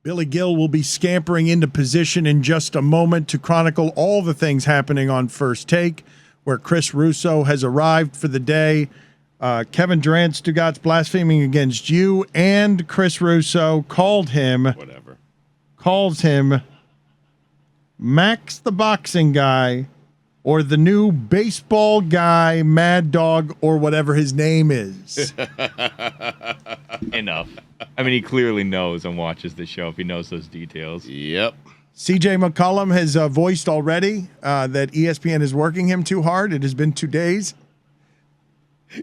Billy Gill will be scampering into position in just a moment to chronicle all the things happening on First Take, where Chris Russo has arrived for the day. Kevin Durant, Stugotz blaspheming against you, and Chris Russo calls him Max the boxing guy, or the new baseball guy, Mad Dog, or whatever his name is. Enough. I mean, he clearly knows and watches the show if he knows those details. Yep. CJ McCollum has voiced already that ESPN is working him too hard. It has been 2 days.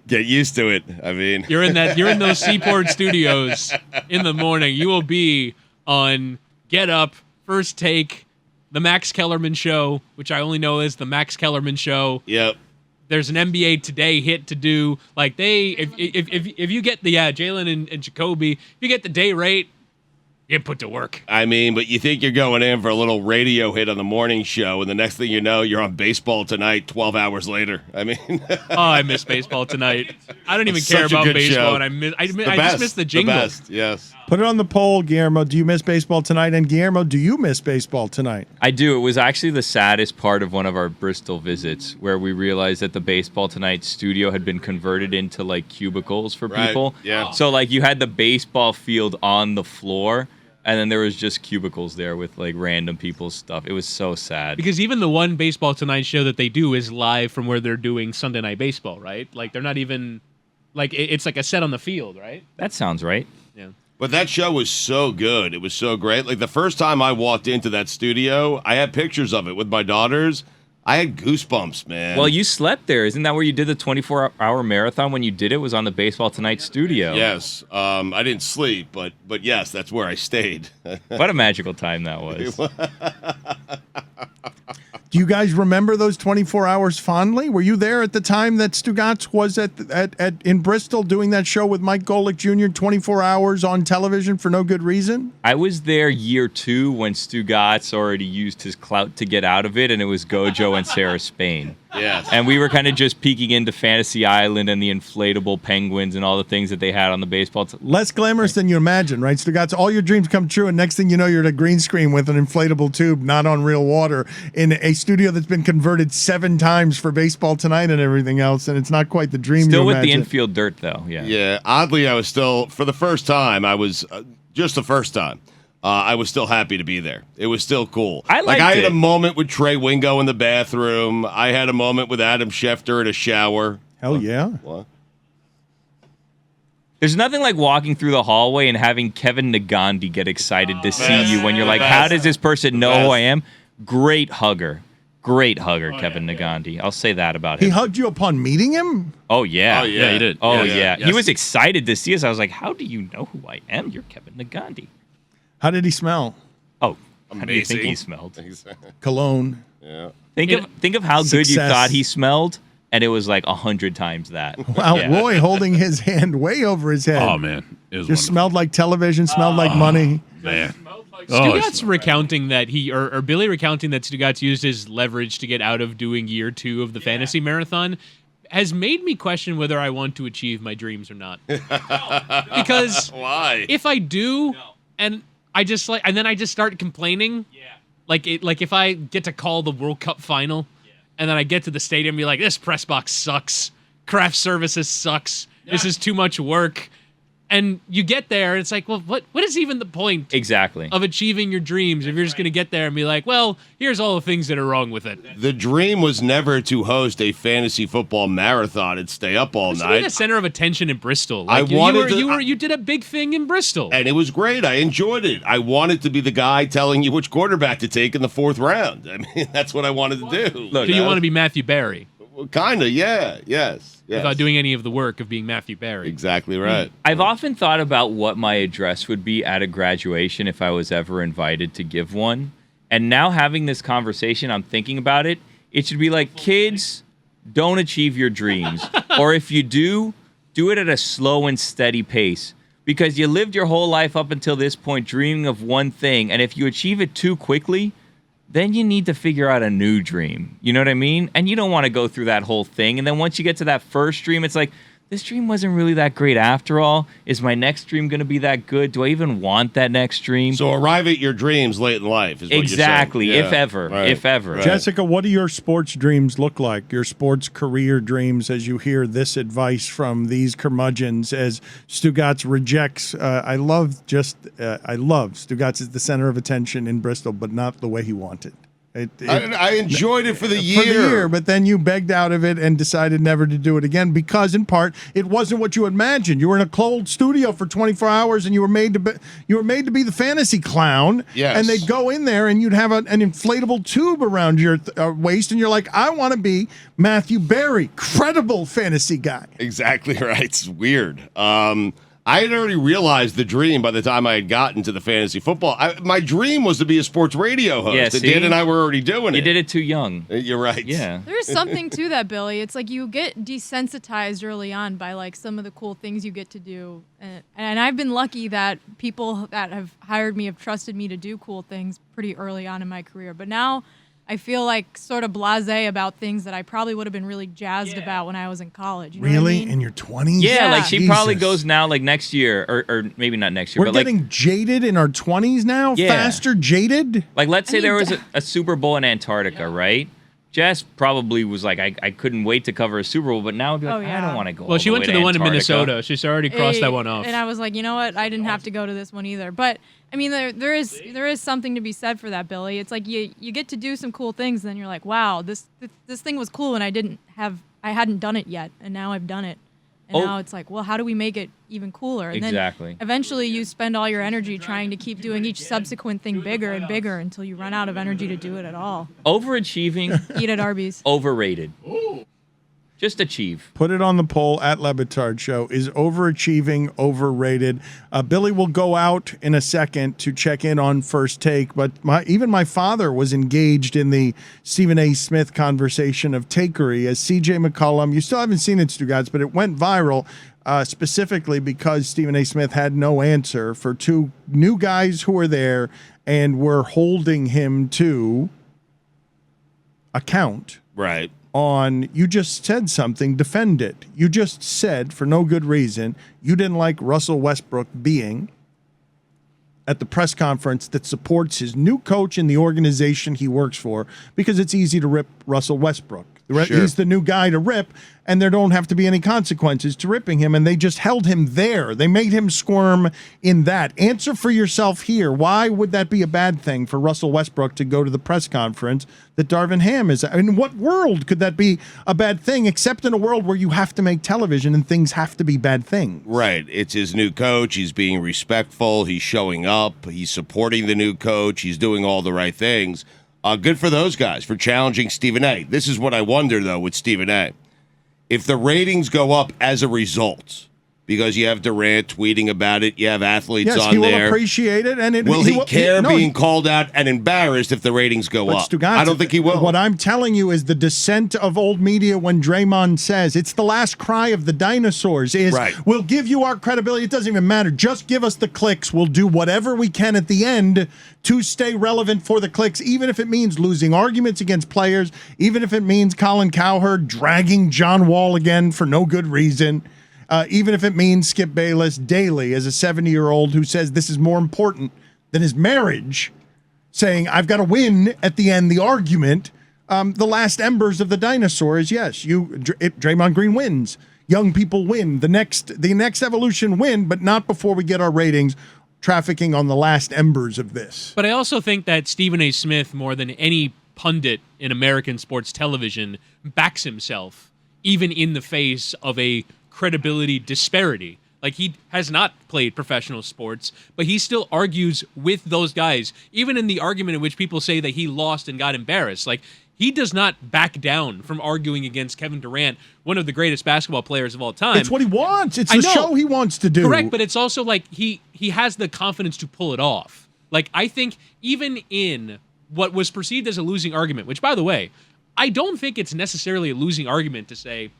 Get used to it. I mean, you're in those Seaport studios in the morning. You will be on Get Up, First Take, the Max Kellerman Show, which I only know as the Max Kellerman Show. Yep. There's an NBA Today hit to do. Like if you get the Jalen and Jacoby, if you get the day rate, you get put to work. I mean, but you think you're going in for a little radio hit on the morning show, and the next thing you know, you're on Baseball Tonight 12 hours later. I mean, oh, I miss Baseball Tonight. I don't even care about baseball, and I just miss the jingle. The best, yes. Put it on the poll, Guillermo. Do you miss Baseball Tonight? And Guillermo, do you miss Baseball Tonight? I do. It was actually the saddest part of one of our Bristol visits, where we realized that the Baseball Tonight studio had been converted into like cubicles for people. Yeah. So like you had the baseball field on the floor, and then there was just cubicles there with like random people's stuff. It was so sad. Because even the one Baseball Tonight show that they do is live from where they're doing Sunday Night Baseball, right? Like they're not even like it's like a set on the field, right? That sounds right. Yeah. But that show was so good. It was so great. Like the first time I walked into that studio, I had pictures of it with my daughters. I had goosebumps, man. Well, you slept there. Isn't that where you did the 24-hour marathon when you did it? Was on the Baseball Tonight studio. Yes. I didn't sleep, but yes, that's where I stayed. What a magical time that was. Do you guys remember those 24 hours fondly? Were you there at the time that Stugotz was in Bristol doing that show with Mike Golick Jr., 24 hours on television for no good reason? I was there year 2 when Stugotz already used his clout to get out of it, and it was Gojo and Sarah Spain. Yes. And we were kind of just peeking into Fantasy Island and the inflatable penguins and all the things that they had on the baseball. Less glamorous than you imagine, right? Stugotz, all your dreams come true, and next thing you know, you're at a green screen with an inflatable tube, not on real water, in a studio that's been converted 7 times for Baseball Tonight and everything else, and it's not quite the dream Still you with imagine. the infield dirt, though. Yeah. Yeah. Oddly, I was still, for the first time, I was just the first time. I was still happy to be there. It was still cool. I had it. a moment with Trey Wingo in the bathroom. I had a moment with Adam Schefter in a shower. Hell yeah. What? There's nothing like walking through the hallway and having Kevin Nagandi get excited to see you when you're like, how does this person know who I am? Great hugger. Great hugger, Kevin Nagandi. I'll say that about him. He hugged you upon meeting him? Oh, yeah. Oh, yeah, he did. Oh, Yeah, yeah. Yes. He was excited to see us. I was like, how do you know who I am? You're Kevin Nagandi. How did he smell? Oh, how do you think Amazing. he smelled? Cologne. Yeah. Think of how good you Success. thought he smelled, and it was like 100 times that. Wow, Yeah. Roy holding his hand way over his head. Oh, man. It was Just wonderful. smelled like television, smelled like money. Man. Stugotz recounting that or Billy recounting that Stugotz used his leverage to get out of doing year 2 of the fantasy marathon has made me question whether I want to achieve my dreams or not. Because Why? if I do, and I just and then I just start complaining. Yeah. Like if I get to call the World Cup final, and then I get to the stadium and be like, this press box sucks. Craft services sucks. This is too much work. And you get there, and it's like, well, what is even the point Exactly. of achieving your dreams if you're just going to get there and be like, well, here's all the things that are wrong with it? The dream was never to host a fantasy football marathon and stay up all To be night. the center of attention in Bristol. I Like, wanted you did a big thing in Bristol. And it was great. I enjoyed it. I wanted to be the guy telling you which quarterback to take in the 4th round. I mean, that's what I wanted to do. So you want to be Matthew Barry Kind of, yeah. Yes. without doing any of the work of being Matthew Barry. Exactly right. I've often thought about what my address would be at a graduation if I was ever invited to give one. And now having this conversation, I'm thinking about it. It should be like, kids, don't achieve your dreams. Or if you do it at a slow and steady pace. Because you lived your whole life up until this point dreaming of one thing. And if you achieve it too quickly, then you need to figure out a new dream. You know what I mean? And you don't want to go through that whole thing. And then once you get to that first dream, it's like, this dream wasn't really that great after all. Is my next dream going to be that good? Do I even want that next dream? So arrive at your dreams late in life is what exactly, you're saying. if ever, Right. if ever. Right. Jessica, what do your sports dreams look like? Your sports career dreams as you hear this advice from these curmudgeons as Stugotz rejects. I love Stugotz is the center of attention in Bristol, but not the way he wanted. I enjoyed it for the year. For the year, but then you begged out of it and decided never to do it again because, in part, it wasn't what you imagined. You were in a cold studio for 24 hours, and you were made to be the fantasy clown. Yes. And they'd go in there, and you'd have an inflatable tube around your waist, and you're like, I want to be Matthew Berry, credible fantasy guy. Exactly right. It's weird. I had already realized the dream by the time I had gotten to the fantasy football. My dream was to be a sports radio host. Yeah, and see? Dan and I were already doing it. You did it too young. You're right. Yeah. There's something to that, Billy. It's like you get desensitized early on by like some of the cool things you get to do. And I've been lucky that people that have hired me have trusted me to do cool things pretty early on in my career. But now I feel like sort of blasé about things that I probably would have been really jazzed about when I was in college. You know what I Really? mean? In your 20s? Yeah, like she probably Jesus. goes now, like next year, or maybe not next year, We're but like getting jaded in our 20s now? Yeah. Faster jaded? let's say I mean, there was a Super Bowl in Antarctica, right? Jess probably was like, I couldn't wait to cover a Super Bowl, but now I'd be like, Oh, yeah. I don't want to go. Well, all she the went way to the one in Antarctica. Minnesota. She's already crossed that one off. And I was like, you know what? I didn't have to go to this one either. But I mean, there is something to be said for that, Billy. It's like you get to do some cool things, and then you're like, wow, this thing was cool, and I hadn't done it yet, and now I've done it. And Oh. now it's like, well, how do we make it even cooler? And Exactly. then eventually you spend all your energy trying to keep doing each subsequent thing bigger and bigger until you run out of energy to do it at all. Overachieving, Eat at Arby's. overrated. Just achieve. Put it on the poll at LeBatard Show. Is overachieving overrated? Billy will go out in a second to check in on First Take, but even my father was engaged in the Stephen A. Smith conversation of takery as CJ McCollum. You still haven't seen it, Stugotz, but it went viral specifically because Stephen A. Smith had no answer for two new guys who were there and were holding him to account. Right. On you just said something, defend it. You just said, for no good reason, you didn't like Russell Westbrook being at the press conference that supports his new coach in the organization he works for because it's easy to rip Russell Westbrook. Sure. He's the new guy to rip, and there don't have to be any consequences to ripping him, and they just held him there. They made him squirm in that. Answer for yourself here. Why would that be a bad thing for Russell Westbrook to go to the press conference that Darvin Ham is at? In what world could that be a bad thing, except in a world where you have to make television and things have to be bad things? Right. It's his new coach. He's being respectful. He's showing up. He's supporting the new coach. He's doing all the right things. Good for those guys for challenging Stephen A. This is what I wonder, though, with Stephen A. If the ratings go up as a result, because you have Durant tweeting about it, you have athletes Yes, on he will there. appreciate it. And Will he care being called out and embarrassed if the ratings go up? Stugotz, I don't think he will. What I'm telling you is the dissent of old media when Draymond says it's the last cry of the dinosaurs is Right. We'll give you our credibility. It doesn't even matter. Just give us the clicks. We'll do whatever we can at the end to stay relevant for the clicks, even if it means losing arguments against players, even if it means Colin Cowherd dragging John Wall again for no good reason. Even if it means Skip Bayless daily as a 70-year-old who says this is more important than his marriage, saying, I've got to win at the end, the argument, the last embers of the dinosaur is, yes, Draymond Green wins. Young people win. The next evolution win, but not before we get our ratings trafficking on the last embers of this. But I also think that Stephen A. Smith, more than any pundit in American sports television, backs himself, even in the face of a credibility disparity. Like, he has not played professional sports, but he still argues with those guys, even in the argument in which people say that he lost and got embarrassed. Like, he does not back down from arguing against Kevin Durant, one of the greatest basketball players of all time. It's what he wants. It's I the know. show he wants to do. Correct, but it's also like he has the confidence to pull it off. Like, I think even in what was perceived as a losing argument, which, by the way, I don't think it's necessarily a losing argument to say,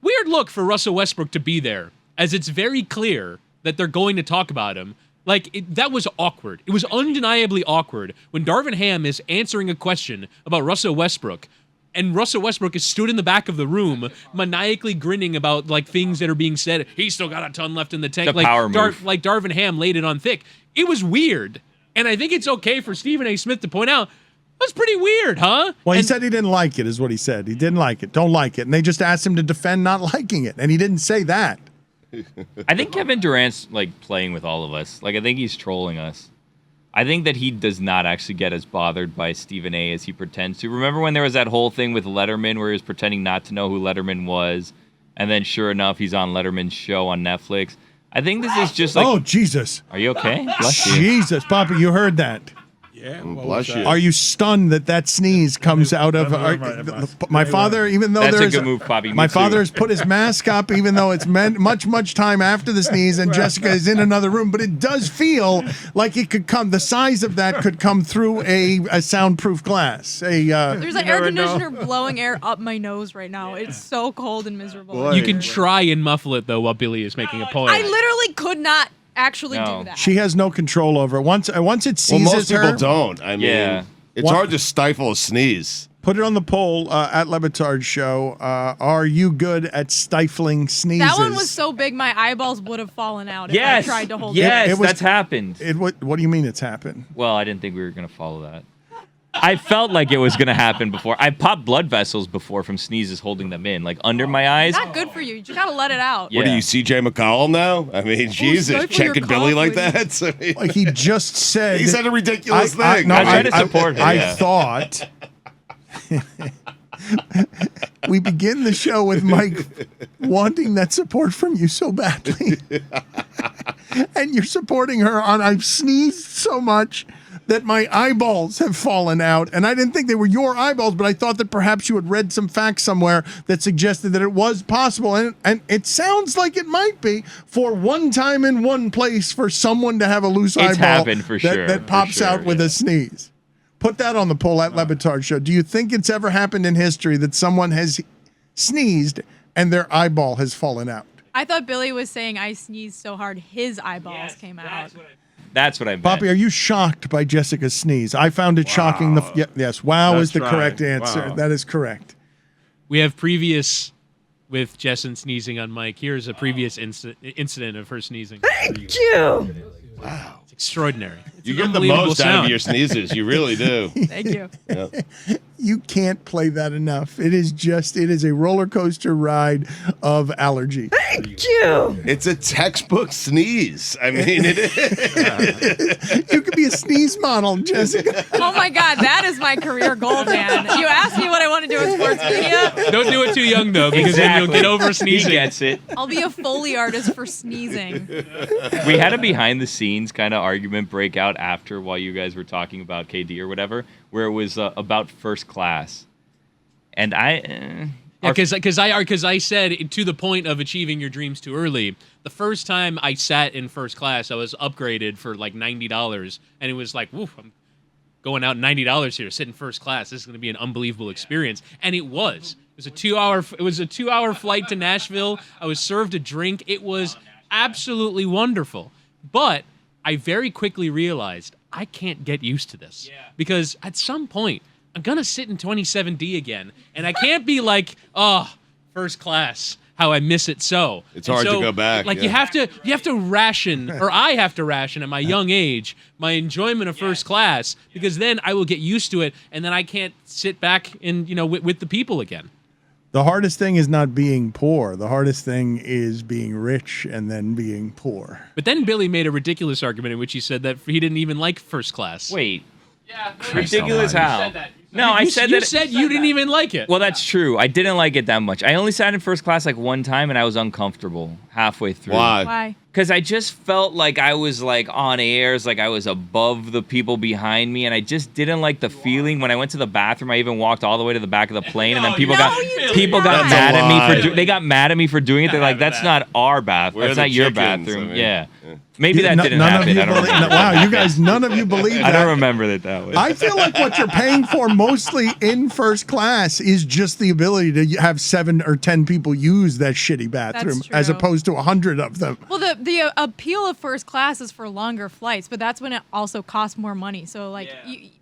weird look for Russell Westbrook to be there, as it's very clear that they're going to talk about him. Like, that was awkward. It was undeniably awkward when Darvin Ham is answering a question about Russell Westbrook And Russell Westbrook is stood in the back of the room, maniacally grinning about like things that are being said. He's still got a ton left in the tank. The power move. Like Darvin Ham laid it on thick. It was weird. And I think it's okay for Stephen A. Smith to point out, that's pretty weird, huh? Well, he said he didn't like it, is what he said. He didn't like it. Don't like it. And they just asked him to defend not liking it. And he didn't say that. I think Kevin Durant's like playing with all of us. Like I think he's trolling us. I think that he does not actually get as bothered by Stephen A. as he pretends to. Remember when there was that whole thing with Letterman where he was pretending not to know who Letterman was, and then sure enough, he's on Letterman's show on Netflix. I think this is just like... Oh, Jesus. Are you okay? Bless you. Jesus, Poppy, you heard that. Yeah. Bless you. Are you stunned that sneeze comes out of my father? Even though That's a there's good move, Poppy. Me my too. father has put his mask up, even though it's much time after the sneeze, and Jessica is in another room. But it does feel like it could come. The size of that could come through a soundproof glass. There's an air conditioner blowing air up my nose right now. It's so cold and miserable. Boy. You can try and muffle it, though, while Billy is making a point. I literally could not actually No. do that. She has no control over it. Once it Well, seizes most people her. don't. I mean, Yeah. it's What- hard to stifle a sneeze. Put it on the poll at LeBatard Show. Are you good at stifling sneezes? That one was so big, my eyeballs would have fallen out if Yes. I tried to hold Yes, it. It was- that's happened. What do you mean it's happened? Well, I didn't think we were going to follow that. I felt like it was going to happen before. I popped blood vessels before from sneezes holding them in, like under my eyes. Not good for you. You just gotta let it out. Yeah. What are you, CJ McCollum now? I mean, Jesus, stifle your checking Billy like cough, that. I mean, Like he just said. he said a ridiculous thing. No, I tried to support him, I yeah. thought we begin the show with Mike wanting that support from you so badly, and you're supporting her on I've sneezed so much that my eyeballs have fallen out. And I didn't think they were your eyeballs, but I thought that perhaps you had read some facts somewhere that suggested that it was possible. And it sounds like it might be for one time in one place for someone to have a loose eyeball happened for that, sure, that for pops sure, out with yeah. a sneeze. Put that on the poll at LeBatard Show. Do you think it's ever happened in history that someone has sneezed and their eyeball has fallen out? I thought Billy was saying I sneezed so hard his eyeballs came out. That's what I meant. Poppy, are you shocked by Jessica's sneeze? I found it shocking. Yes, wow is the That's correct right. answer. Wow. That is correct. We have previous with Jess and sneezing on Mike. Here's a previous incident of her sneezing. Thank you. Wow. It's extraordinary. It's You an get the unbelievable most out sound. of your sneezes. You really do. Thank you. You can't play that enough. It is a roller coaster ride of allergy. It's a textbook sneeze. I mean, it is. You could be a sneeze model, Jessica. Oh my God, that is my career goal, Dan. You asked me what I want to do in sports media. Don't do it too young, though, because then you'll get over sneezing. He gets it. I'll be a Foley artist for sneezing. We had a behind the scenes kind of argument break out after while you guys were talking about KD or whatever, where it was about first class. And Yeah, because I said to the point of achieving your dreams too early. The first time I sat in first class, I was upgraded for like $90, and it was like, woof, I'm going out $90 here, sitting first class. This is going to be an unbelievable experience, and it was. It was a 2-hour flight to Nashville. I was served a drink. It was absolutely wonderful, but I very quickly realized I can't get used to this because at some point I'm gonna sit in 27D again, and I can't be like, oh, first class, how I miss it so. It's And hard to so, go back, Like yeah. you have to ration, or I have to ration at my young age my enjoyment of first class, because then I will get used to it, and then I can't sit back in with the people again. The hardest thing is not being poor. The hardest thing is being rich and then being poor. But then Billy made a ridiculous argument in which he said that he didn't even like first class. wait, Yeah, ridiculous how? No, I said you that. said you didn't even like it. Well, that's true. I didn't like it that much. I only sat in first class like one time, and I was uncomfortable halfway through. Why? Why? Because I just felt like I was like on airs, like I was above the people behind me, and I just didn't like the feeling. When I went to the bathroom, I even walked all the way to the back of the plane, and then people No, got you did people not. got That's a mad at lie. me for they got mad at me for doing it. They're like, "That's not our bathroom. We're That's the not your chickens, bathroom." I mean, Yeah, maybe that didn't None of happen. you I don't believe- remember. Wow, you guys, none of you believe that. I don't remember it that way. I feel like what you're paying for mostly in first class is just the ability to have 7 or 10 people use that shitty bathroom That's as true. opposed to 100 of them. Well, the appeal of first class is for longer flights, but that's when it also costs more money. So, like,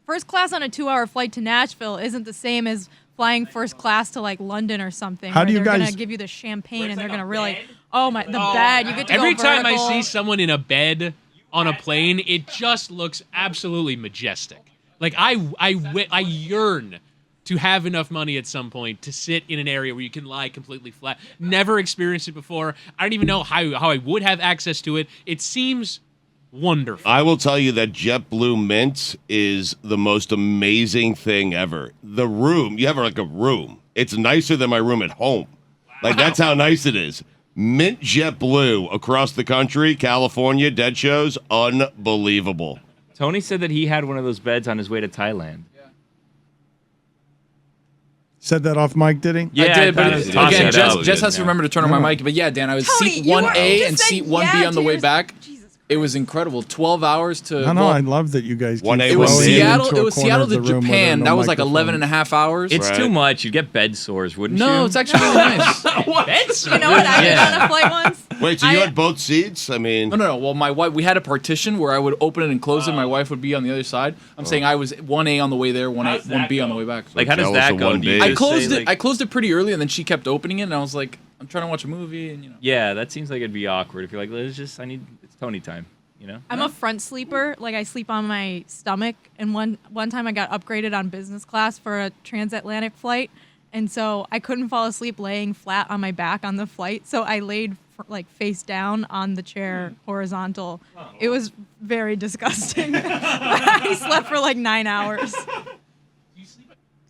first class on a 2-hour flight to Nashville isn't the same as flying first class to like London or something. How where do you they're guys- gonna give you the champagne and they're gonna really, the bed. You get to Every go time I vertical. see someone in a bed on a plane, it just looks absolutely majestic. Like I yearn to have enough money at some point to sit in an area where you can lie completely flat. Never experienced it before. I don't even know how I would have access to it. It seems wonderful. I will tell you that JetBlue Mint is the most amazing thing ever. The room, you have like a room. It's nicer than my room at home. Like, that's how nice it is. Mint JetBlue across the country, California, dead shows, unbelievable. Tony said that he had one of those beds on his way to Thailand. Said that off mic, did he? Yeah, I did, thought but it was again, tossing Jess it has to remember to turn on my mic. But yeah, Dan, I was Tony, seat you 1A just and said seat 1B yeah on the to way your- back. Jesus It was incredible. 12 hours to. I know. well, I love that you guys keep 1A, it was 1B. Seattle. into It a was corner Seattle of the to room where there are Japan. no That was like microphones. 11 and a half hours. It's Right. too much. You'd get bed sores, wouldn't you? No, it's actually really nice. You know what I did on a flight once? Wait, so you I- had both seats? I mean, No. Well, my wife, we had a partition where I would open it and close it. My wife would be on the other side. I'm saying I was 1A on the way there, 1B on the way back. Like, how does jealous that of go? 1B. Do you I I just closed say, it. like- I closed it pretty early, and then she kept opening it, and I was like, I'm trying to watch a movie, and Yeah, that seems like it'd be awkward if you're like, it's Tony time, you know? I'm a front sleeper. Like I sleep on my stomach. And one time I got upgraded on business class for a transatlantic flight, and so I couldn't fall asleep laying flat on my back on the flight. So I laid like face down on the chair, horizontal. It was very disgusting. I slept for like 9 hours.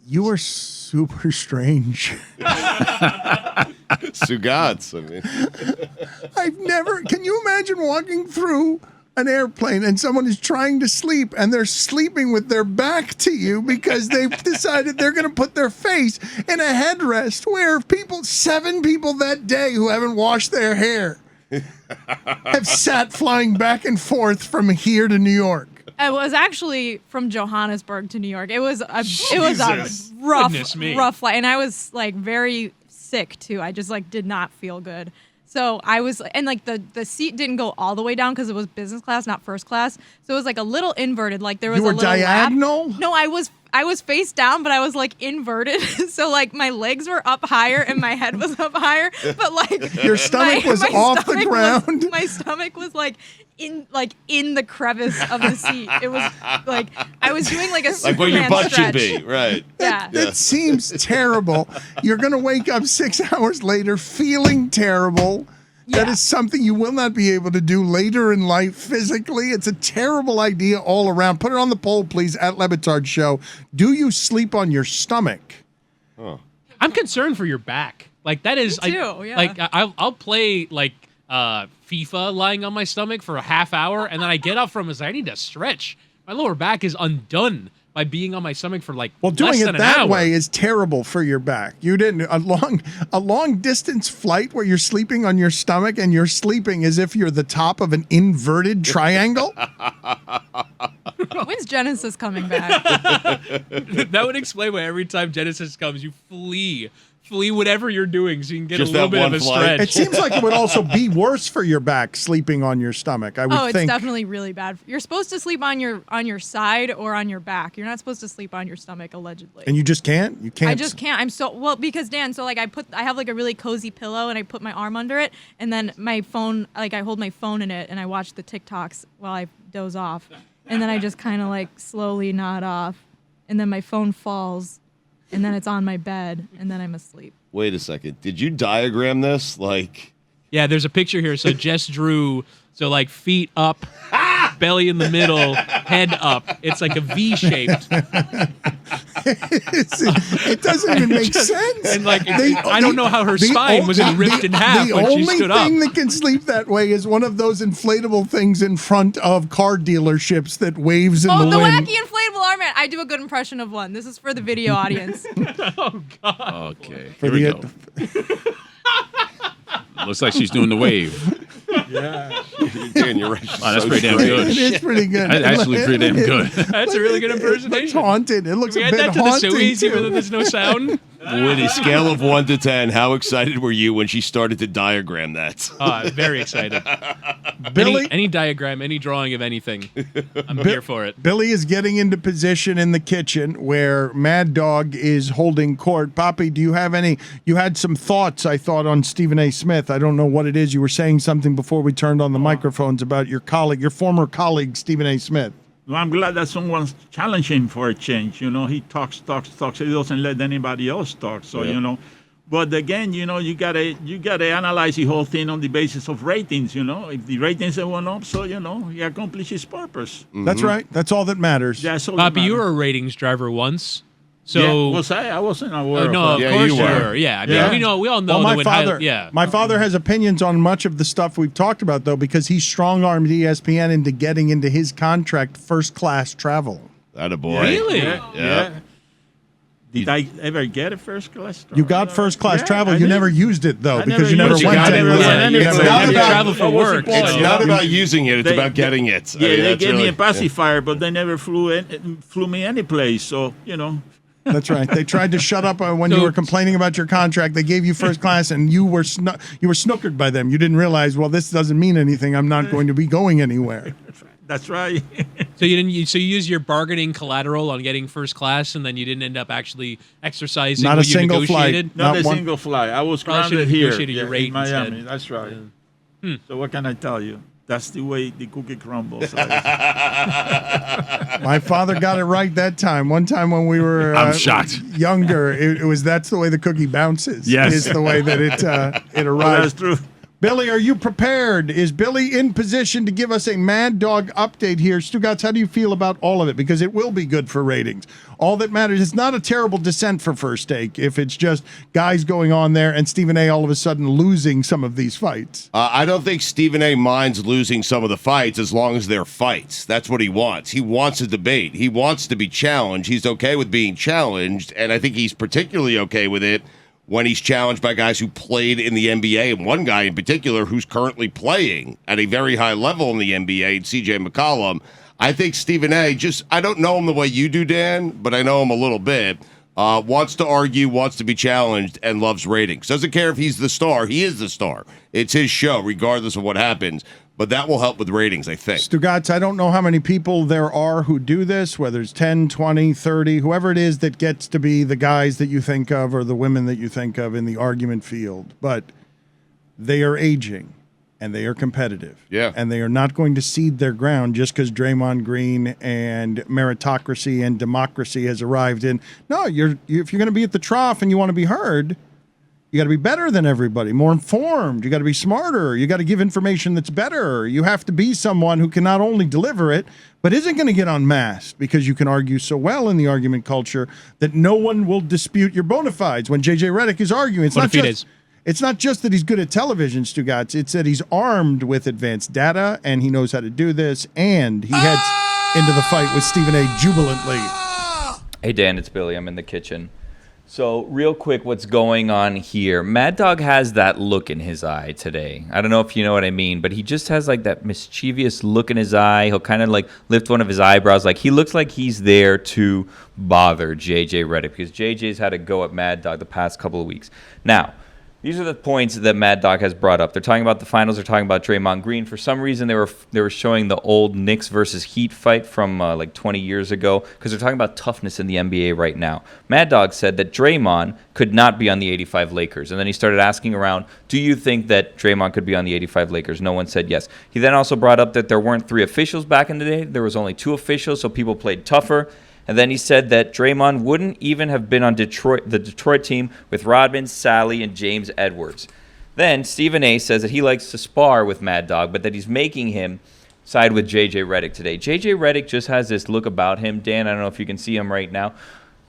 You are super strange. Stugotz. I mean, I've never. Can you imagine walking through an airplane and someone is trying to sleep and they're sleeping with their back to you because they've decided they're going to put their face in a headrest where 7 people that day who haven't washed their hair have sat flying back and forth from here to New York. It was actually from Johannesburg to New York. It was a Jesus. Goodness me. rough flight, and I was like very sick too. I just like did not feel good. So I was, and like the seat didn't go all the way down because it was business class, not first class. So it was like a little inverted. Like there was You were a little diagonal? lap. No, I was face down, but I was like inverted. So like my legs were up higher and my head was up higher, but like Your stomach was off the ground? my stomach was like in the crevice of the seat. It was like I was doing like a like where your Superman butt stretch. should be, right? Yeah. That seems terrible. You're going to wake up 6 hours later feeling terrible. That Yeah. is something you will not be able to do later in life physically. It's a terrible idea all around. Put it on the poll, please, at Le Batard Show. Do you sleep on your stomach? I'm concerned for your back. Like that is Me too, yeah. Like I'll play like FIFA lying on my stomach for a half hour, and then I get up from it. I need to stretch. My lower back is undone by being on my stomach for like Well, doing less it than an that hour. way is terrible for your back. You didn't a long distance flight where you're sleeping on your stomach and you're sleeping as if you're the top of an inverted triangle. When's Genesis coming back? That would explain why every time Genesis comes, you flee whatever you're doing so you can get Just a little that bit of one a flight. It stretch. seems like it would also be worse for your back sleeping on your stomach. I would Oh, it's think. definitely really bad. You're supposed to sleep on your side or on your back. You're not supposed to sleep on your stomach, allegedly. And you just can't. You can't. I just can't. I'm so well because Dan. So like I have like a really cozy pillow and I put my arm under it and then my phone like I hold my phone in it and I watch the TikToks while I doze off and then I just kind of like slowly nod off and then my phone falls and then it's on my bed and then I'm asleep. Wait a second. Did you diagram this? Like, Yeah, there's a picture here. So Jess drew like feet up, belly in the middle, head up. It's like a V shaped. it doesn't even make sense. And like I don't know how her the spine o- was the- ripped in half the when she only stood up. thing that can sleep that way is one of those inflatable things in front of car dealerships that waves in Oh, the the wind. wacky inflatable arm man. I do a good impression of one. This is for the video audience. Okay. For Here we the- go. Looks like she's doing the wave. Dan, you're right. Wow, that's pretty damn good. It is pretty good. That's actually pretty damn good. That's a really good It looks impersonation. haunted. It looks We a add bit that to the haunting Suies, even though too. there's no sound. Witty, scale of 1 to 10, how excited were you when she started to diagram that? Very excited. Billy, Any diagram, any drawing of anything, I'm here for it. Billy is getting into position in the kitchen where Mad Dog is holding court. Poppy, do you have any? You had some thoughts, I thought, on Stephen A. Smith. I don't know what it is. You were saying something before we turned on the microphones about your colleague, your former colleague, Stephen A. Smith. Well, I'm glad that someone's challenging for a change. He talks. He doesn't let anybody else talk. So, but again, you gotta analyze the whole thing on the basis of ratings. If the ratings went up, so he accomplished his purpose. That's right. That's all that matters. That's all. Poppy, that you matters. were a ratings driver once. So Yeah, was I? I wasn't aware. no, of of that. course you you were. were. Yeah, I mean, Yeah. we all know Well, that my when father, my father has opinions on much of the stuff we've talked about, though, because he strong-armed ESPN into getting into his contract first-class travel. That a boy. Really? Yeah. Did I ever get a first class? You got first-class travel. You never used it, though, I because you never never used went it. I never anywhere. went You anywhere. never- Yeah, had to yeah. travel for What was the work. point? It's not about using it, it's They- about getting it. Yeah, they that's gave me really- a pacifier, but they never flew me any place. So That's right. They tried to shut up when you were complaining about your contract. They gave you first class, and you were snookered by them. You didn't realize, well, this doesn't mean anything. I'm not going to be going anywhere. that's right. So you didn't. So you used your bargaining collateral on getting first class, and then you didn't end up actually exercising Not what a you single negotiated. flight. Not Not a one- single fly. I was Probably grounded should've here negotiated your rate in Miami. instead. That's right. So what can I tell you? That's the way the cookie crumbles. My father got it right that time. One time when we were I'm shocked. younger, it was that's the way the cookie bounces. Yes. Is the way that it That's arrives. true. Billy, are you prepared? Is Billy in position to give us a Mad Dog update here? Stugotz, how do you feel about all of it? Because it will be good for ratings. All that matters, it's not a terrible descent for First Take if it's just guys going on there and Stephen A. all of a sudden losing some of these fights. I don't think Stephen A. minds losing some of the fights as long as they're fights. That's what he wants. He wants a debate. He wants to be challenged. He's okay with being challenged, and I think he's particularly okay with it when he's challenged by guys who played in the NBA, and one guy in particular who's currently playing at a very high level in the NBA, C.J. McCollum. I think Stephen A. I don't know him the way you do, Dan, but I know him a little bit. Wants to argue, wants to be challenged, and loves ratings. Doesn't care if he's the star. He is the star. It's his show, regardless of what happens. But that will help with ratings, I think. Stugotz, I don't know how many people there are who do this, whether it's 10, 20, 30, whoever it is that gets to be the guys that you think of or the women that you think of in the argument field. But they are aging, and they are competitive. Yeah. And they are not going to cede their ground just because Draymond Green and meritocracy and democracy has arrived in. No, if you're going to be at the trough and you want to be heard, you got to be better than everybody, more informed. You got to be smarter. You got to give information that's better. You have to be someone who can not only deliver it, but isn't going to get unmasked because you can argue so well in the argument culture that no one will dispute your bona fides. When J.J. Redick is arguing, it's not just that he's good at television, Stugotz. It's that he's armed with advanced data and he knows how to do this, and he heads into the fight with Stephen A. jubilantly. Hey, Dan, it's Billy. I'm in the kitchen. So, real quick, what's going on here? Mad Dog has that look in his eye today. I don't know if you know what I mean, but he just has like that mischievous look in his eye. He'll kind of like lift one of his eyebrows. Like he looks like he's there to bother JJ Redick because JJ's had a go at Mad Dog the past couple of weeks. Now, these are the points that Mad Dog has brought up. They're talking about the finals. They're talking about Draymond Green. For some reason, they were showing the old Knicks versus Heat fight from like 20 years ago because they're talking about toughness in the NBA right now. Mad Dog said that Draymond could not be on the 85 Lakers. And then he started asking around, do you think that Draymond could be on the 85 Lakers? No one said yes. He then also brought up that there weren't 3 officials back in the day. There was only 2 officials, so people played tougher. And then he said that Draymond wouldn't even have been on the Detroit team with Rodman, Sally, and James Edwards. Then Stephen A. says that he likes to spar with Mad Dog, but that he's making him side with J.J. Redick today. J.J. Redick just has this look about him. Dan, I don't know if you can see him right now.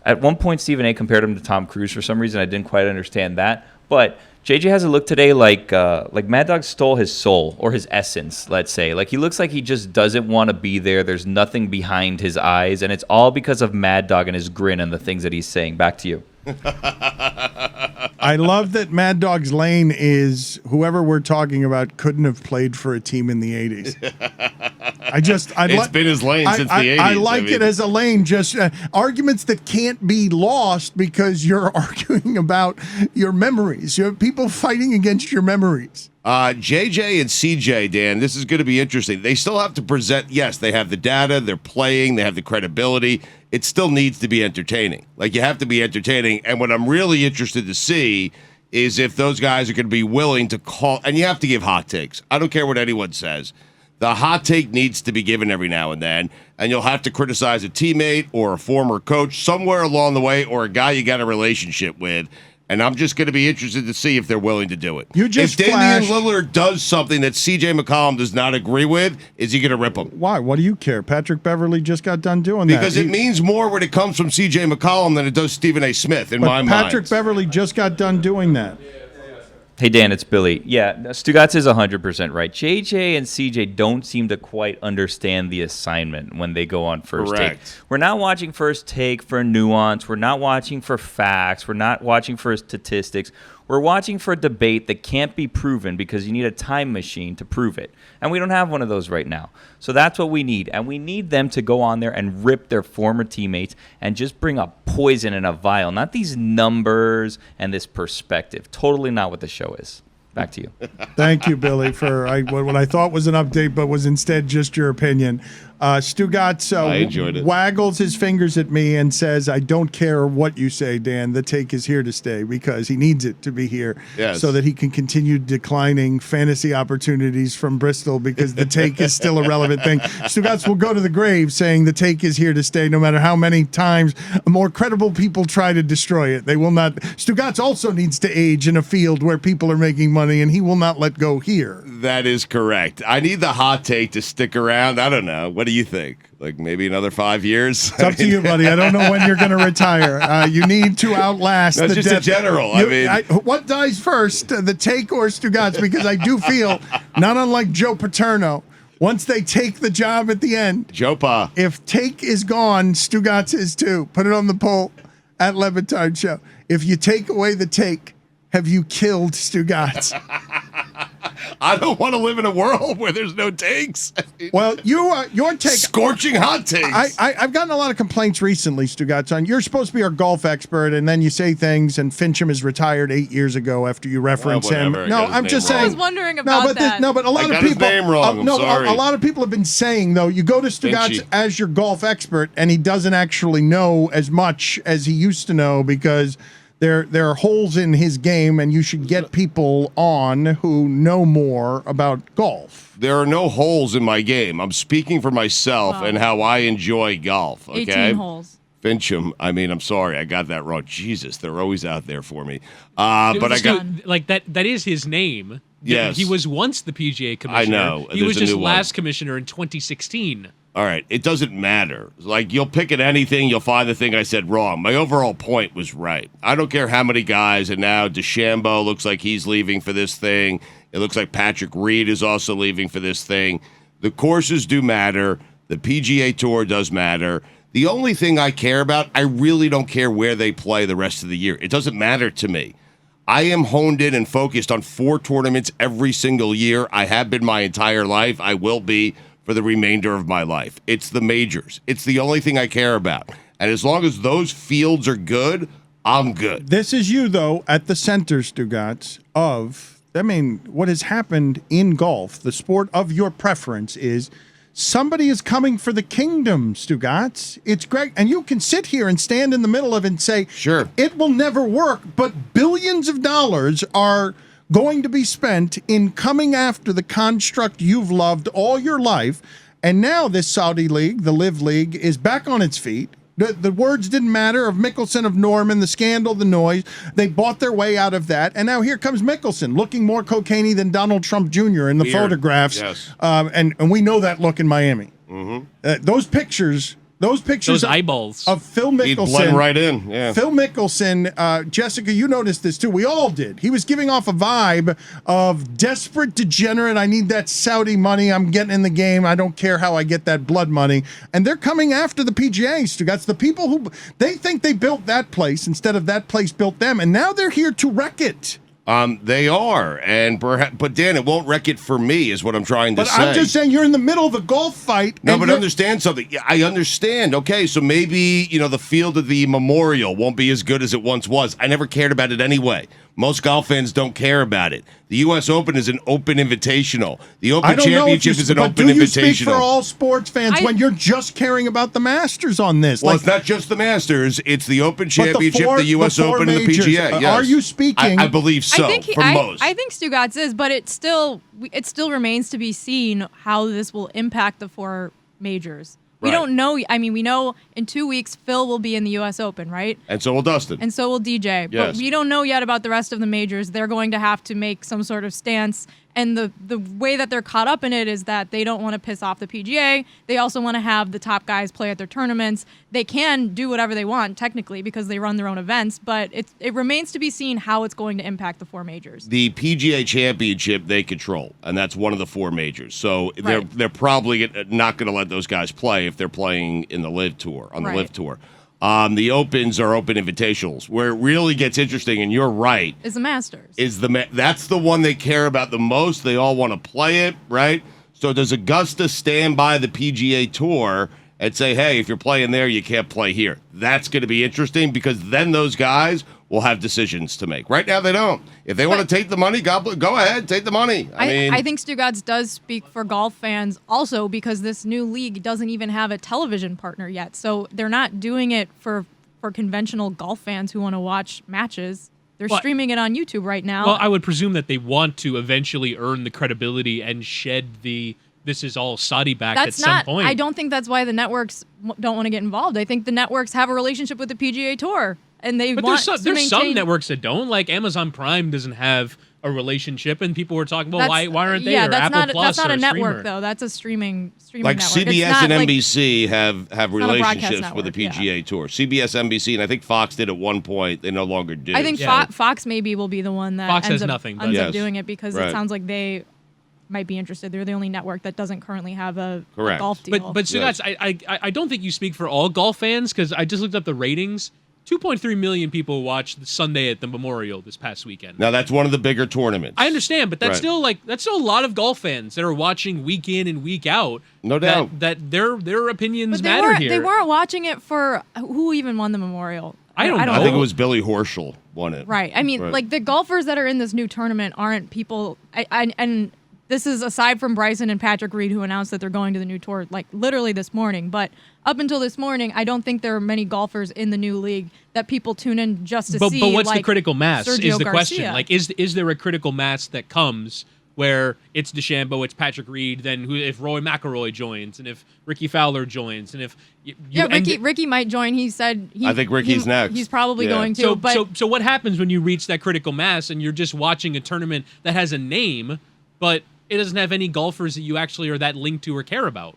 At one point, Stephen A. compared him to Tom Cruise. For some reason, I didn't quite understand that. But JJ has a look today like Mad Dog stole his soul or his essence, let's say. Like he looks like he just doesn't want to be there. There's nothing behind his eyes, and it's all because of Mad Dog and his grin and the things that he's saying. Back to you. I love that Mad Dog's lane is whoever we're talking about couldn't have played for a team in the 80s. It's been his lane since the 80s. I like it as a lane, just arguments that can't be lost because you're arguing about your memories. You have people fighting against your memories. JJ and CJ, Dan, this is going to be interesting. They still have to present. Yes, they have the data. They're playing. They have the credibility. It still needs to be entertaining. Like, you have to be entertaining. And what I'm really interested to see is if those guys are going to be willing to call. And you have to give hot takes. I don't care what anyone says. The hot take needs to be given every now and then. And you'll have to criticize a teammate or a former coach somewhere along the way, or a guy you got a relationship with. And I'm just going to be interested to see if they're willing to do it. If Damian Lillard does something that C.J. McCollum does not agree with, is he going to rip him? Why? What do you care? Patrick Beverly just got done doing that. Because it means more when it comes from C.J. McCollum than it does Stephen A. Smith, in my mind. Patrick Beverly just got done doing that. Hey, Dan, it's Billy. Yeah, Stugotz is 100% right. JJ and CJ don't seem to quite understand the assignment when they go on First Take. We're not watching First Take for nuance. We're not watching for facts. We're not watching for statistics. We're watching for a debate that can't be proven because you need a time machine to prove it. And we don't have one of those right now. So that's what we need. And we need them to go on there and rip their former teammates and just bring a poison in a vial, not these numbers and this perspective. Totally not what the show is. Back to you. Thank you, Billy, for what I thought was an update, but was instead just your opinion. Stugotz I enjoyed it. Waggles his fingers at me and says, I don't care what you say, Dan. The take is here to stay, because he needs it to be here so that he can continue declining fantasy opportunities from Bristol, because the take is still a relevant thing. Stugotz will go to the grave saying the take is here to stay, no matter how many times more credible people try to destroy it. They will not. Stugotz also needs to age in a field where people are making money, and he will not let go here. That is correct. I need the hot take to stick around. I don't know. What do you think? Like maybe another 5 years? It's up to you, buddy. I don't know when you're going to retire. You need to outlast the just death. In general. What dies first, the take or Stugotz? Because I do feel, not unlike Joe Paterno, once they take the job at the end, Joe Pa. If take is gone, Stugotz is too. Put it on the poll at LeBatard Show. If you take away the take, have you killed Stugotz? I don't want to live in a world where there's no takes. Well, your take, scorching hot takes. I've gotten a lot of complaints recently, Stugotz, on you're supposed to be our golf expert, and then you say things, and Fincham is retired 8 years ago after you reference him. No, I'm just saying. I was wondering about that. But a lot of people. His name wrong. I'm sorry. A lot of people have been saying though, you go to Stugotz as your golf expert, and he doesn't actually know as much as he used to know, because there are holes in his game, and you should get people on who know more about golf. There are no holes in my game. I'm speaking for myself and how I enjoy golf. Okay? 18 holes. Fincham. I mean, I'm sorry, I got that wrong. Jesus, they're always out there for me. But I got like that. That is his name. Yes, he was once the PGA commissioner. I know. He was just last commissioner in 2016. All right, it doesn't matter. Like, you'll pick at anything, you'll find the thing I said wrong. My overall point was right. I don't care how many guys, and now DeChambeau looks like he's leaving for this thing. It looks like Patrick Reed is also leaving for this thing. The courses do matter. The PGA Tour does matter. The only thing I care about, I really don't care where they play the rest of the year. It doesn't matter to me. I am honed in and focused on 4 tournaments every single year. I have been my entire life. I will be for the remainder of my life. It's the majors. It's the only thing I care about. And as long as those fields are good, I'm good. This is you, though, at the center, Stugotz, what has happened in golf, the sport of your preference, is somebody is coming for the kingdom, Stugotz. It's great. And you can sit here and stand in the middle of it and say, sure, it will never work, but billions of dollars are going to be spent in coming after the construct you've loved all your life. And now this Saudi league, the Live League, is back on its feet. The words didn't matter of Mickelson, of Norman, the scandal, the noise. They bought their way out of that. And now here comes Mickelson, looking more cocaine-y than Donald Trump Jr. in the photographs. Yes. And we know that look in Miami. Mm-hmm. Those pictures Those eyeballs of Phil Mickelson. He'd blend right in. Yeah. Phil Mickelson, Jessica, you noticed this too. We all did. He was giving off a vibe of desperate degenerate. I need that Saudi money. I'm getting in the game. I don't care how I get that blood money. And they're coming after the PGA, Stugotz. The people who they think they built that place instead of that place built them. And now they're here to wreck it. They are, and but Dan, it won't wreck it for me, is what I'm trying to But say. I'm just saying you're in the middle of a golf fight. No, and but you're- understand something. Yeah, I understand. Okay, so maybe, the field of the Memorial won't be as good as it once was. I never cared about it anyway. Most golf fans don't care about it. The U.S. Open is an open invitational. The Open I don't know if Championship is an but open do you speak for invitational. all sports fans when you're just caring about the Masters on this? Well, it's not just the Masters. It's the Open But Championship, the U.S. four Open, and the majors, PGA. Yes. Are you speaking? I believe so, for most. I think Stugotz is, but it still remains to be seen how this will impact the 4 majors. We Right. don't know. I mean, we know in 2 weeks Phil will be in the U.S. Open, right? And so will Dustin. And so will DJ. Yes. But we don't know yet about the rest of the majors. They're going to have to make some sort of stance. And the way that they're caught up in it is that they don't want to piss off the PGA. They also want to have the top guys play at their tournaments. They can do whatever they want, technically, because they run their own events. But it remains to be seen how it's going to impact the 4 majors. The PGA Championship they control, and that's one of the 4 majors. So Right. they're probably not going to let those guys play if they're playing in the Live Tour, on the Right. Live Tour. The Opens are open invitationals. Where it really gets interesting, and you're right, Is the Masters. that's the one they care about the most. They all want to play it, right? So does Augusta stand by the PGA Tour and say, hey, if you're playing there, you can't play here? That's going to be interesting because then those guys will have decisions to make. Right now, they don't. If they want to take the money, go ahead, take the money. I think Stugotz does speak for golf fans also because this new league doesn't even have a television partner yet. So they're not doing it for conventional golf fans who want to watch matches. They're Well, streaming it on YouTube right now. Well, I would presume that they want to eventually earn the credibility and shed the this is all Saudi back at some point. I don't think that's why the networks don't want to get involved. I think the networks have a relationship with the PGA Tour. And they But want there's to some maintain. networks that don't. Like Amazon Prime doesn't have a relationship, and people were talking, well, That's- why aren't they? Yeah, or that's Apple not Plus that's not or a network streamer? though. That's a streaming Like network. CBS It's not and like- NBC have not a broadcast relationships with the network, PGA Tour. CBS, NBC, and I think Fox did at one point. They no longer do. I think Yeah. Fox maybe will be the one that Fox ends has up, nothing, but- ends up Yes. doing it because Right. it sounds like they might be interested. They're the only network that doesn't currently have a Correct. golf deal. But Stugotz, I don't think you speak for all golf fans because I just looked up the ratings. 2.3 million people watched Sunday at the Memorial this past weekend. Now that's one of the bigger tournaments. I understand, but that's Right. still a lot of golf fans that are watching week in and week out. No doubt. that their opinions But they matter weren't here. they weren't watching it for who even won the Memorial. I don't know. I think it was Billy Horschel won it. Right. I mean, Right. like the golfers that are in this new tournament aren't people. And this is aside from Bryson and Patrick Reed, who announced that they're going to the new tour, like literally this morning. But up until this morning, I don't think there are many golfers in the new league that people tune in just to see. But what's the like, critical mass Sergio is the question. Garcia. Like, is there a critical mass that comes where it's DeChambeau, it's Patrick Reed, then if Roy McIlroy joins, and if Ricky Fowler joins, and if Ricky might join. He said. I think Ricky's next. He's probably Yeah. going to. So what happens when you reach that critical mass and you're just watching a tournament that has a name, but it doesn't have any golfers that you actually are that linked to or care about?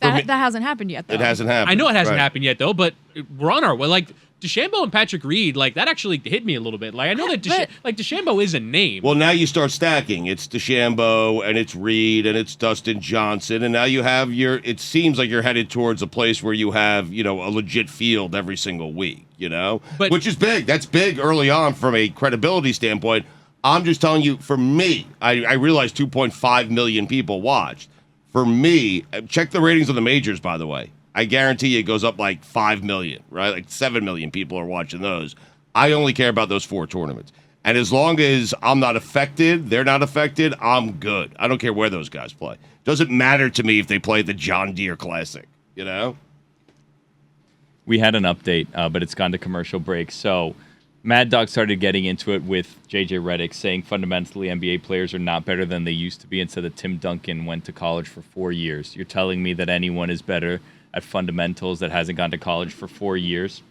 that hasn't happened yet. Though. It hasn't happened. I know it hasn't Right. happened yet, though, but we're on our way. Like DeChambeau and Patrick Reed, like that actually hit me a little bit. Like I know that DeChambeau is a name. Well, now you start stacking. It's DeChambeau and it's Reed and it's Dustin Johnson, and now you have it seems like you're headed towards a place where you have, a legit field every single week, But- which is big. That's big early on from a credibility standpoint. I'm just telling you, for me, I realize 2.5 million people watched. For me, check the ratings on the majors, by the way. I guarantee you it goes up like 5 million, right? Like 7 million people are watching those. I only care about those 4 tournaments. And as long as I'm not affected, they're not affected, I'm good. I don't care where those guys play. Doesn't matter to me if they play the John Deere Classic, We had an update, but it's gone to commercial break. So Mad Dog started getting into it with JJ Redick, saying fundamentally NBA players are not better than they used to be, and said that Tim Duncan went to college for 4 years. You're telling me that anyone is better at fundamentals that hasn't gone to college for 4 years?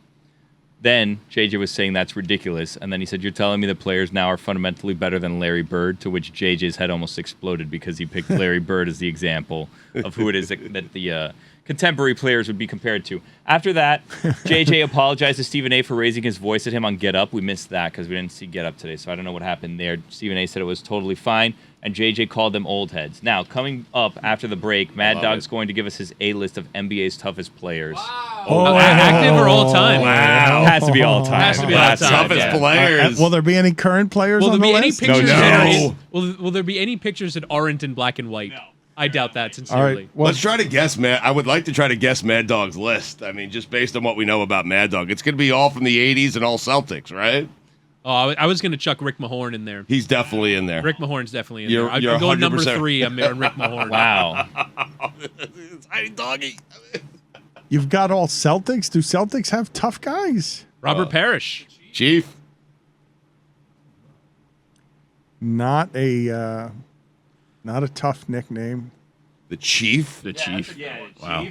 Then JJ was saying that's ridiculous, and then he said, you're telling me that players now are fundamentally better than Larry Bird, to which JJ's head almost exploded because he picked Larry Bird as the example of who it is that the contemporary players would be compared to. After that, JJ apologized to Stephen A for raising his voice at him on Get Up. We missed that because we didn't see Get Up today, so I don't know what happened there. Stephen A said it was totally fine, and JJ called them old heads. Now, coming up after the break, Mad Dog's going to give us his A-list of NBA's toughest players. Wow. Active or all time? Wow. Has to be all time. Has to be all That's time. Toughest yeah. players. Will there be any current players Will on there the be any list? pictures? No. that are- will there be any pictures that aren't in black and white? No. I doubt that All sincerely. right. Well, Let's try to guess, I would like to try to guess Mad Dog's list. I mean, just based on what we know about Mad Dog, it's going to be all from the '80s and all Celtics, right? Oh, I was going to chuck Rick Mahorn in there. He's definitely in there. Rick Mahorn's definitely in You're- there. I'm you're going number 100%. 3. I'm on Rick Mahorn. Wow. Hey, doggy. you've got all Celtics. Do Celtics have tough guys? Robert Parrish. Chief. Not a tough nickname. The Chief. The Chief. Wow.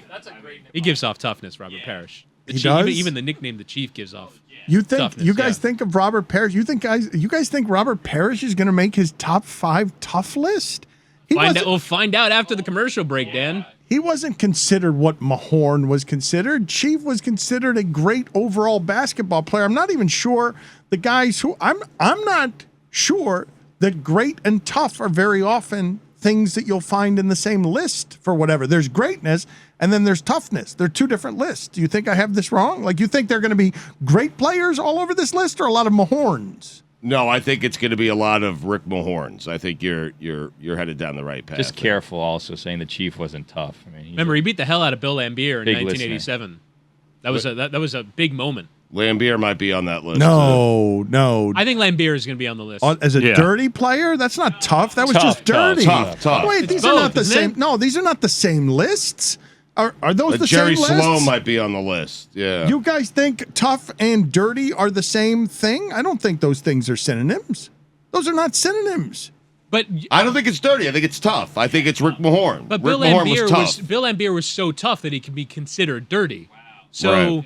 He gives off toughness, Robert Parrish. The He Chief, does? Even the nickname the Chief gives off. You think Toughness, you guys yeah. think of Robert Parrish? You guys think Robert Parrish is going to make his top 5 tough list? We'll find out after the commercial break, Dan. He wasn't considered what Mahorn was considered. Chief was considered a great overall basketball player. I'm not even sure the guys who I'm not sure that great and tough are very often things that you'll find in the same list for whatever. There's greatness and then there's toughness. They're 2 different lists. Do you think I have this wrong? Like, you think they're going to be great players all over this list or a lot of Mahorns? No, I think it's going to be a lot of Rick Mahorns. I think you're headed down the right path. Just careful also saying the Chief wasn't tough. I mean, Remember, he beat the hell out of Bill Lambier in Big 1987. That was a big moment. Lambier might be on that list. No. I think Lambier is going to be on the list. As a Yeah. dirty player? That's not tough. That was Tough, just dirty. tough. Wait, It's these are both, not the isn't same. it? No, these are not the same lists. Are those the Jerry same Sloan lists? might be on the list. Yeah. You guys think tough and dirty are the same thing? I don't think those things are synonyms. Those are not synonyms. But I don't think it's dirty. I think it's tough. I think it's Rick Mahorn. But Rick Bill Mahorn Lambier was tough. Bill Lambier was so tough that he could be considered dirty. So Right.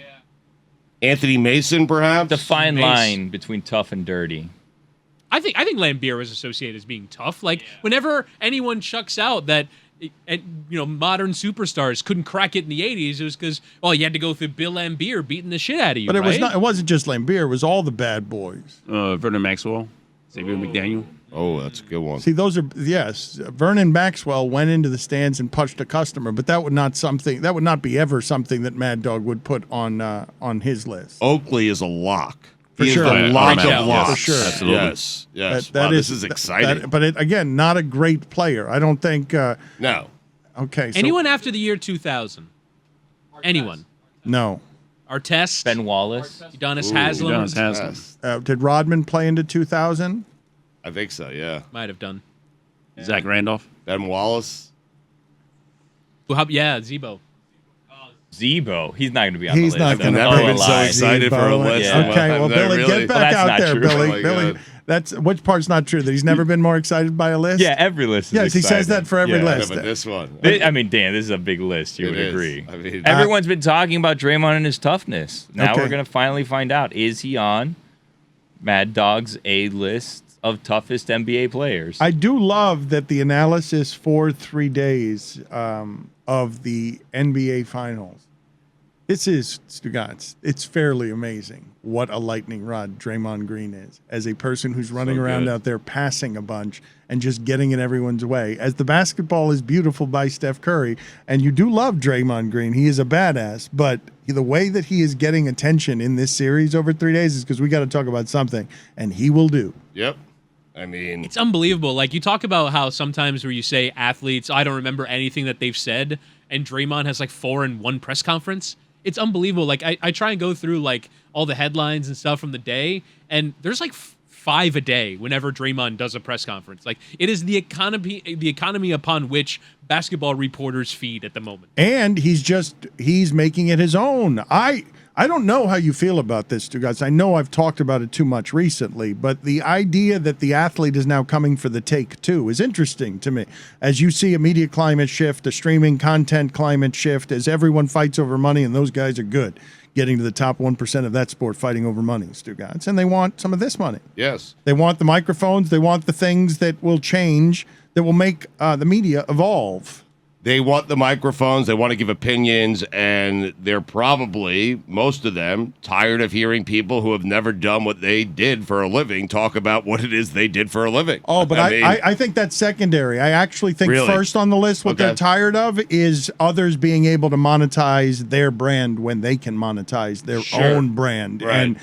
Anthony Mason, perhaps. the fine Mace. line between tough and dirty. I think Lambier was associated as being tough. Like whenever anyone chucks out that modern superstars couldn't crack it in the 80s, it was because you had to go through Bill Lambier beating the shit out of you. But it was right? not. It wasn't just Lambier. It was all the bad boys. Vernon Maxwell. Xavier McDaniel. Oh, that's a good one. See, those are yes. Vernon Maxwell went into the stands and punched a customer, but that would not be ever something that Mad Dog would put on his list. Oakley is a lock. For He sure. is the Yeah, lock yeah, of locks. for sure. Absolutely. Yes. Yes. That Wow, is this is exciting. but again, not a great player. I don't think. No. Okay. So, Anyone after the year 2000? Anyone? No. Artest? Ben Wallace. Udonis Haslem? Udonis Haslem. Yes. Did Rodman play into 2000? I think so, yeah. Might have done. Zach Randolph. Ben Wallace. Yeah, Zebo. Zebo. He's not going to be on He's the not list. going to never be been so excited for a list. Yeah. Okay, well, Billy, Really? get back that's out not there, true. Billy. Oh my Billy, God. that's which part's not true? That he's never been more excited by a list. Yeah, every list is Yes, he says exciting. that for every Yeah. Yeah, list. but this one. I mean, Dan, this is a big list. You It would is. agree. I mean- Everyone's been talking about Draymond and his toughness. Now Okay. we're going to finally find out. Is he on Mad Dog's A list of toughest NBA players? I do love that the analysis for 3 days of the NBA Finals. This is, Stugotz, it's fairly amazing what a lightning rod Draymond Green is as a person who's running around good. out there passing a bunch and just getting in everyone's way. As the basketball is beautiful by Steph Curry, and you do love Draymond Green. He is a badass, but the way that he is getting attention in this series over 3 days is because we got to talk about something, and he will do. Yep. I mean, It's unbelievable. Like you talk about how sometimes where you say athletes, I don't remember anything that they've said, and Draymond has like 4 in one press conference. It's unbelievable. Like I try and go through like all the headlines and stuff from the day, and there's like 5 a day whenever Draymond does a press conference. Like it is the economy upon which basketball reporters feed at the moment. And he's making it his own. I don't know how you feel about this, Stugotz. I know I've talked about it too much recently, but the idea that the athlete is now coming for the take too is interesting to me. As you see a media climate shift, a streaming content climate shift, as everyone fights over money, and those guys are good, getting to the top 1% of that sport fighting over money, Stugotz. And they want some of this money. yes. They want the microphones. They want the things that will change, that will make the media evolve. They want the microphones. They want to give opinions, and they're probably, most of them, tired of hearing people who have never done what they did for a living talk about what it is they did for a living. Oh, but I think that's secondary. I actually think Really? first on the list, what they're tired of is others being able to monetize their brand when they can monetize their own brand. Right.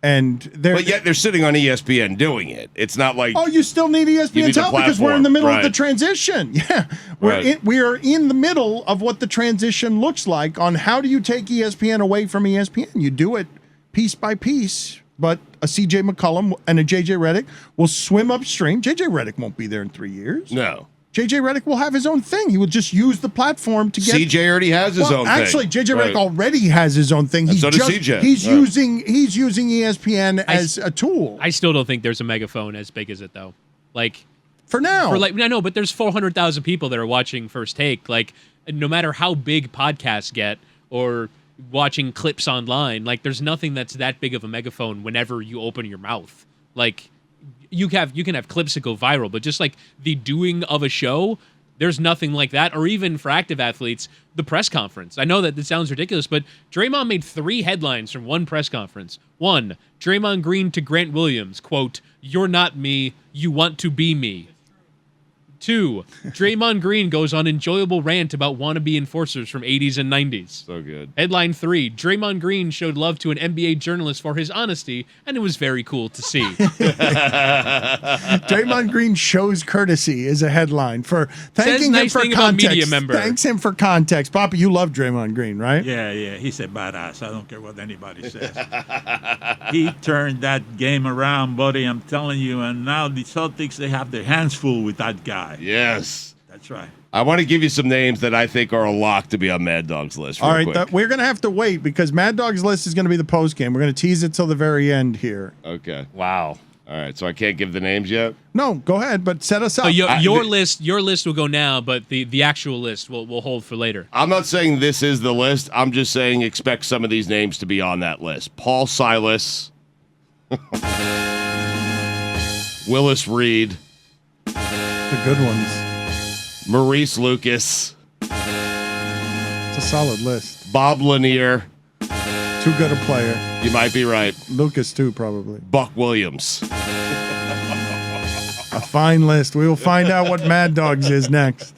And they're, But yet they're sitting on ESPN doing it. It's not like you still need You ESPN need the Tell because we're in the middle of the platform. transition. Yeah, Right. we are in the middle of what the transition looks like on how do you take ESPN away from ESPN. You do it piece by piece, but a CJ McCollum and a JJ Redick will swim upstream. JJ Redick won't be there in 3 years. no. JJ Redick will have his own thing. He will just use the platform to get. CJ already has his own thing. Actually, JJ Right. Redick already has his own thing. And so does CJ. He's Right. using ESPN as a tool I still don't think there's a megaphone as big as it though. Like for now. I know, but there's 400,000 people that are watching First Take. Like, no matter how big podcasts get or watching clips online, like, there's nothing that's that big of a megaphone whenever you open your mouth. Like, you can have clips that go viral, but just like the doing of a show, there's nothing like that. Or even for active athletes, the press conference. I know that this sounds ridiculous, but Draymond made 3 headlines from one press conference. 1, Draymond Green to Grant Williams, quote, "You're not me, you want to be me." 2, Draymond Green goes on enjoyable rant about wannabe enforcers from 80s and 90s. So good. Headline 3, Draymond Green showed love to an NBA journalist for his honesty, and it was very cool to see. Draymond Green shows courtesy is a headline for thanking nice him for thing about context. media member. Thanks him for context. Papa, you love Draymond Green, right? Yeah, he's a badass. I don't care what anybody says. He turned that game around, buddy. I'm telling you. And now the Celtics, they have their hands full with that guy. Yes. That's right. I want to give you some names that I think are a lock to be on Mad Dog's list. All real right, quick. we're going to have to wait because Mad Dog's list is going to be the post game. We're going to tease it till the very end here. Okay. Wow. All right. So I can't give the names yet. No, go ahead, but set us up. So your list will go now, but the actual list we'll hold for later. I'm not saying this is the list. I'm just saying expect some of these names to be on that list. Paul Silas, Willis Reed, The good ones. Maurice Lucas, It's a solid list. Bob Lanier. Too good a player. You might be right. Lucas, too, probably. Buck Williams. A fine list. We will find out what Mad Dog's is next.